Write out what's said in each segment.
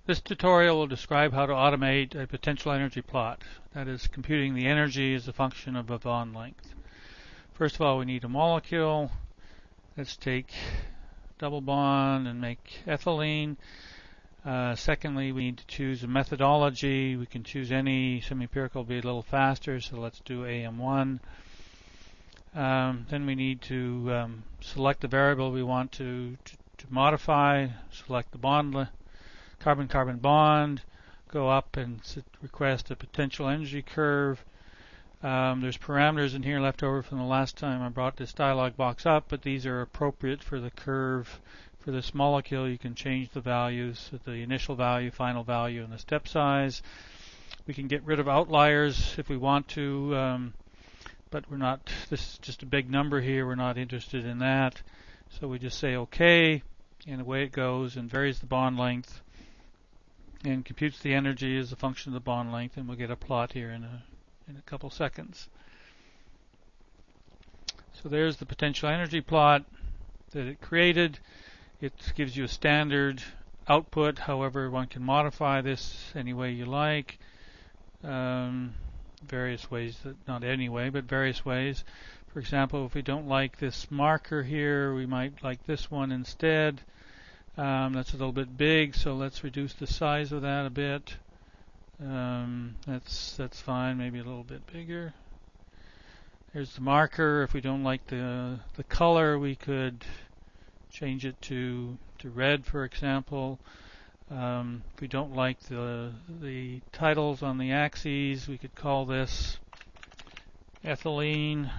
This tutorial will describe how to automate a potential energy plot, that is, computing the energy as a function of a bond length. First of all, we need a molecule. Let's take double bond and make ethylene. Secondly, we need to choose a methodology. We can choose any. Semi-empirical will be a little faster, so let's do AM1. Then we need to select the variable we want to modify. Select the bond, carbon-carbon bond. Go up and request a potential energy curve. There's parameters in here left over from the last time I brought this dialog box up, but these are appropriate for the curve. For this molecule, you can change the values, the initial value, final value, and the step size. We can get rid of outliers if we want to, but we're not. This is just a big number here. We're not interested in that. So we just say OK, and away it goes, and varies the bond length, and computes the energy as a function of the bond length, and we'll get a plot here in a couple seconds. So there's the potential energy plot that it created. It gives you a standard output. However, one can modify this any way you like. Various ways, not any way, but various ways. For example, if we don't like this marker here, we might like this one instead. That's a little bit big, so let's reduce the size of that a bit. That's fine, maybe a little bit bigger. Here's the marker. If we don't like the color, we could change it to red, for example. If we don't like the titles on the axes, we could call this ethylene.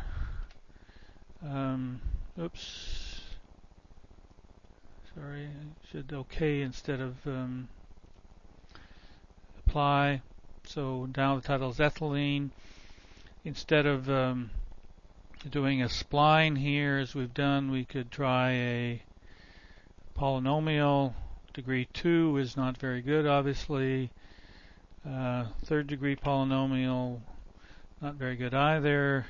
Oops. Sorry, I should OK instead of apply. So now the title is ethylene. Instead of doing a spline here as we've done, we could try a polynomial. Degree 2 is not very good, obviously. Third degree polynomial, not very good either.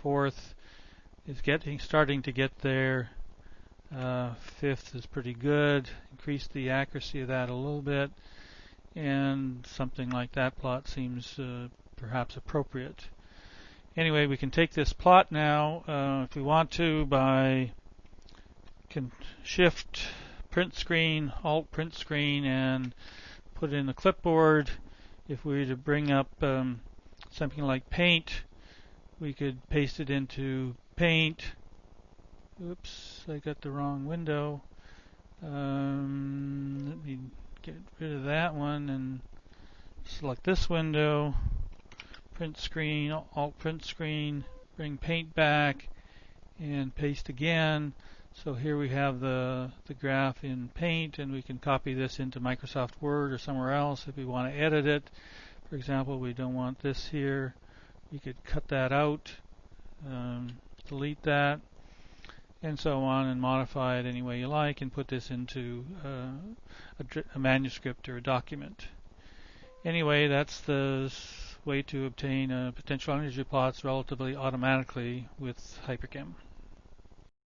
Fourth is starting to get there. Fifth is pretty good. Increase the accuracy of that a little bit, and something like that plot seems perhaps appropriate. Anyway, we can take this plot now, if we want to, by Shift print screen, Alt print screen, and put it in the clipboard. If we were to bring up something like paint, we could paste it into paint. Oops, I got the wrong window. Let me get rid of that one and select this window. Print screen, Alt print screen, bring paint back, and paste again. So here we have the graph in paint, and we can copy this into Microsoft Word or somewhere else if we want to edit it. For example, we don't want this here. We could cut that out, delete that, and so on, and modify it any way you like, and put this into a manuscript or a document. Anyway, that's the way to obtain potential energy plots relatively automatically with HyperChem.